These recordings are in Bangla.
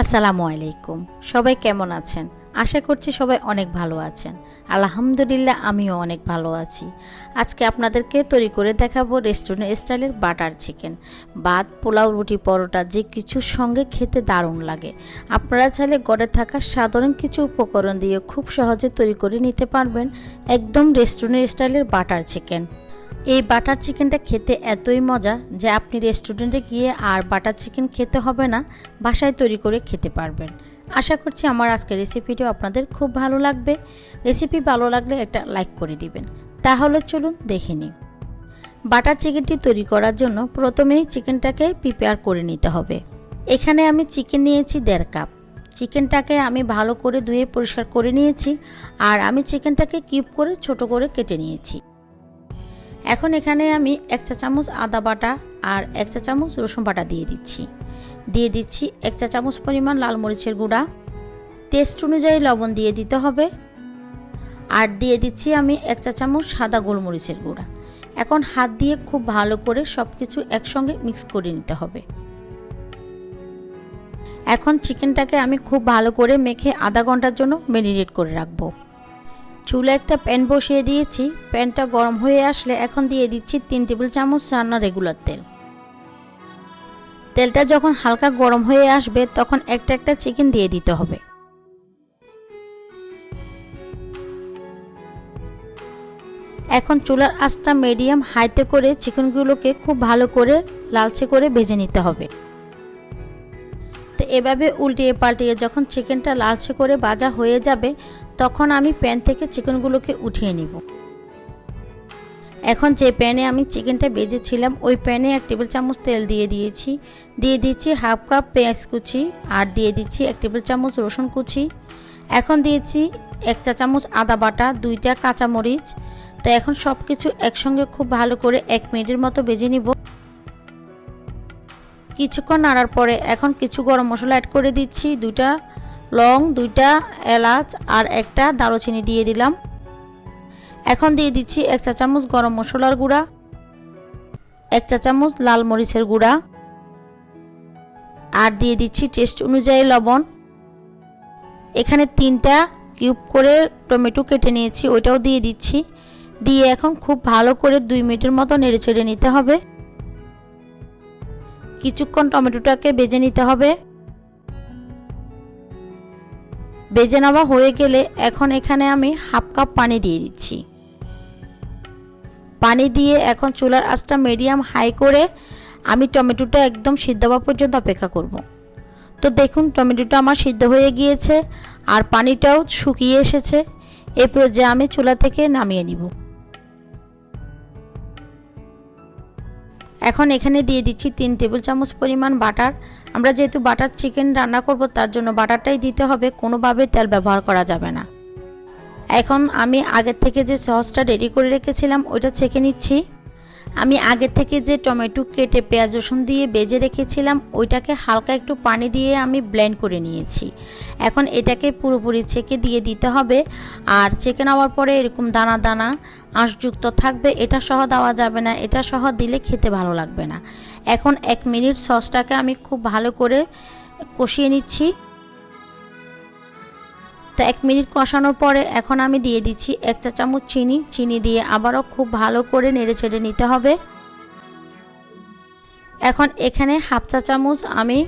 আসসালামু আলাইকুম। সবাই কেমন আছেন? আশা করছি সবাই অনেক ভালো আছেন। আলহামদুলিল্লাহ আমিও অনেক ভালো আছি। আজকে আপনাদেরকে তৈরি করে দেখাবো রেস্টুরেন্ট স্টাইলের বাটার চিকেন। ভাত, পোলাও, রুটি, পরোটা যে কিছুর সঙ্গে খেতে দারুণ লাগে। আপনারা চাইলে ঘরে থাকা সাধারণ কিছু উপকরণ দিয়ে খুব সহজে তৈরি করে নিতে পারবেন একদম রেস্টুরেন্ট স্টাইলের বাটার চিকেন। এই বাটার চিকেনটা খেতে এতই মজা যে আপনি রেস্টুরেন্টে গিয়ে আর বাটার চিকেন খেতে হবে না, বাসায় তৈরি করে খেতে পারবেন। আশা করছি আমার আজকের রেসিপিটিও আপনাদের খুব ভালো লাগবে। রেসিপি ভালো লাগলে একটা লাইক করে দিবেন। তাহলে চলুন দেখে নিই। বাটার চিকেনটি তৈরি করার জন্য প্রথমেই চিকেনটাকে প্রিপেয়ার করে নিতে হবে। এখানে আমি চিকেন নিয়েছি 1.5 কাপ। চিকেনটাকে আমি ভালো করে ধুয়ে পরিষ্কার করে নিয়েছি আর আমি চিকেনটাকে কিউব করে ছোট করে কেটে নিয়েছি। এখন এখানে আমি 1 চা চামচ আদা বাটা আর 1 চা চামচ রসুন বাটা দিয়ে দিচ্ছি 1 চা চামচ পরিমাণ লাল মরিচের গুঁড়া, টেস্ট অনুযায়ী লবণ দিয়ে দিতে হবে, আর দিয়ে দিচ্ছি আমি 1 চা চামচ সাদা গোলমরিচের গুঁড়া। এখন হাত দিয়ে খুব ভালো করে সব কিছু একসঙ্গে মিক্স করে নিতে হবে। এখন চিকেনটাকে আমি খুব ভালো করে মেখে আধা ঘন্টার জন্য ম্যারিনেট করে রাখবো। চুলে একটা প্যান বসিয়ে দিয়েছি। প্যানটা গরম হয়ে আসলে এখন দিয়ে দিচ্ছি 3 টেবিল চামচ রান্নার রেগুলার তেল। তেলটা যখন হালকা গরম হয়ে আসবে তখন একটা একটা চিকেন দিয়ে দিতে হবে। এখন চুলার আঁচটা মিডিয়াম হাইতে করে চিকেনগুলোকে খুব ভালো করে লালচে করে ভেজে নিতে হবে। তো এভাবে উল্টিয়ে পাল্টিয়ে যখন চিকেনটা লালচে করে ভাজা হয়ে যাবে তখন আমি প্যান থেকে চিকেনগুলোকে উঠিয়ে নিব। এখন যে প্যানে আমি চিকেনটা ভেজেছিলাম ওই প্যানে 1 টেবিল চামচ তেল দিয়ে দিচ্ছি হাফ কাপ পেঁয়াজ কুচি, আর দিয়ে দিচ্ছি 1 টেবিল চামচ রসুন কুচি। এখন দিয়েছি 1 চা চামচ আদা বাটা, 2টা কাঁচামরিচ। তো এখন সব কিছু একসঙ্গে খুব ভালো করে 1 মিনিটের মতো ভেজে নিব। কিছুক্ষণ নাড়ার পরে এখন কিছু গরম মশলা অ্যাড করে দিচ্ছি। 2টা লং, 2টা এলাচ আর 1টা দারুচিনি দিয়ে দিলাম। এখন দিয়ে দিচ্ছি 1 চা চামচ গরম মশলার গুঁড়া, 1 চা চামচ লাল মরিচের গুঁড়া, আর দিয়ে দিচ্ছি টেস্ট অনুযায়ী লবণ। এখানে 3টা কিউব করে টমেটো কেটে নিয়েছি, ওইটাও দিয়ে দিচ্ছি। দিয়ে এখন খুব ভালো করে 2 মিনিটের মতো নেড়েচেড়ে নিতে হবে। কিছুক্ষণ টমেটোটাকে ভেজে নিতে হবে। ভেজে নেওয়া হয়ে গেলে এখন এখানে আমি হাফ কাপ পানি দিয়ে দিচ্ছি। পানি দিয়ে এখন চুলার আঁচটা মিডিয়াম হাই করে আমি টমেটোটা একদম সিদ্ধ হওয়া পর্যন্ত অপেক্ষা করব। তো দেখুন টমেটোটা আমার সিদ্ধ হয়ে গিয়েছে আর পানিটাও শুকিয়ে এসেছে। এই পর্যায়ে আমি চুলা থেকে নামিয়ে নিব। এখন এখানে দিয়ে দিচ্ছি 3 টেবিল চামচ পরিমাণ বাটার। আমরা যেহেতু বাটার চিকেন রান্না করব তার জন্য বাটারটাই দিতে হবে, কোনোভাবে তেল ব্যবহার করা যাবে না। এখন আমি আগে থেকে যে সসটা রেডি করে রেখেছিলাম ওইটা ছেঁকে নিচ্ছি। আমি আগে থেকে যে টমেটো কেটে পেঁয়াজ রসুন দিয়ে ভেজে রেখেছিলাম ওইটাকে হালকা একটু পানি দিয়ে আমি ব্লেন্ড করে নিয়েছি। এখন এটাকে পুরোপুরি ছেঁকে দিয়ে দিতে হবে। আর ছেঁকে নেওয়ার পরে এরকম দানা দানা আঁশযুক্ত থাকবে, এটা সহ দেওয়া যাবে না, এটা সহ দিলে খেতে ভালো লাগবে না। এখন 1 মিনিট সসটাকে আমি খুব ভালো করে কষিয়ে নিচ্ছি। তো 1 মিনিট কষানোর পরে এখন আমি দিয়ে দিচ্ছি 1 চা চামচ চিনি দিয়ে আবারও খুব ভালো করে নেড়েচেড়ে নিতে হবে। এখন এখানে হাফ চা চামচ আমি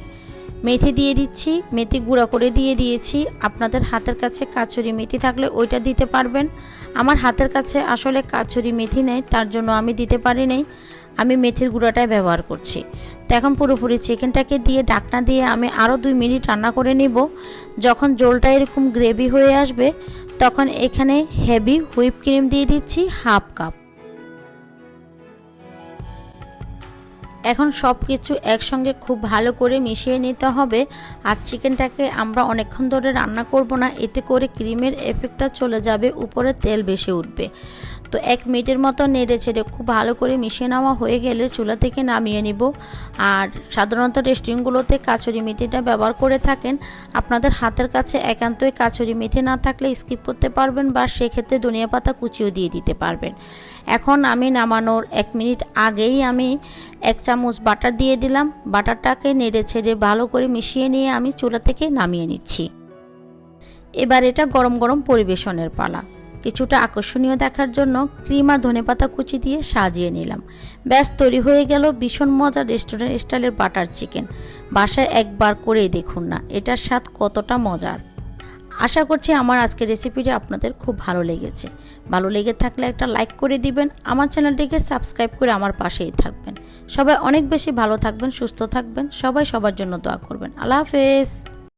মেথি দিয়ে দিচ্ছি, মেথি গুঁড়া করে দিয়ে দিয়েছি। আপনাদের হাতের কাছে কাচুরি মেথি থাকলে ওইটা দিতে পারবেন। আমার হাতের কাছে আসলে কাচুরি মেথি নেই, তার জন্য আমি দিতে পারি নাই, আমি মেথির গুঁড়াটাই ব্যবহার করছি। তো এখন পুরোপুরি চিকেনটাকে দিয়ে ঢাকনা দিয়ে আমি আরও 2 মিনিট রান্না করে নিব। যখন ঝোলটা এরকম গ্রেভি হয়ে আসবে তখন এখানে হেভি হুইপ ক্রিম দিয়ে দিচ্ছি হাফ কাপ। এখন সব কিছু একসঙ্গে খুব ভালো করে মিশিয়ে নিতে হবে। আর চিকেনটাকে আমরা অনেকক্ষণ ধরে রান্না করব না, এতে করে ক্রিমের এফেক্টটা চলে যাবে, উপরে তেল বেশি উঠবে। তো 1 মিনিটের মতো নেড়ে ছেড়ে খুব ভালো করে মিশিয়ে নেওয়া হয়ে গেলে চুলা থেকে নামিয়ে নিব। আর সাধারণত রেস্টুরেন্টগুলোতে কাচুরি মেথিটা ব্যবহার করে থাকেন। আপনাদের হাতের কাছে একান্তই কাচুরি মেথি না থাকলে স্কিপ করতে পারবেন, বা সেক্ষেত্রে ধনিয়া পাতা কুচিও দিয়ে দিতে পারবেন। এখন আমি নামানোর 1 মিনিট আগেই আমি 1 চামচ বাটার দিয়ে দিলাম। বাটারটাকে নেড়ে ছেড়ে ভালো করে মিশিয়ে নিয়ে আমি চুলা থেকে নামিয়ে নিচ্ছি। এবার এটা গরম গরম পরিবেশনের পালা। কিছুটা আকর্ষণীয় দেখার জন্য ক্রিম আর ধনেপাতা কুচি দিয়ে সাজিয়ে নিলাম। ব্যাস তৈরি হয়ে গেল ভীষণ মজার রেস্টুরেন্ট স্টাইলের বাটার চিকেন। বাসায় একবার করেই দেখুন না এটার স্বাদ কতটা মজার। আশা করছি আমার আজকের রেসিপিটি আপনাদের খুব ভালো লেগেছে। ভালো লেগে থাকলে একটা লাইক করে দিবেন, আমার চ্যানেলটিকে সাবস্ক্রাইব করে আমার পাশেই থাকবেন। সবাই অনেক বেশি ভালো থাকবেন, সুস্থ থাকবেন, সবাই সবার জন্য দোয়া করবেন। আল্লাহ হাফেজ।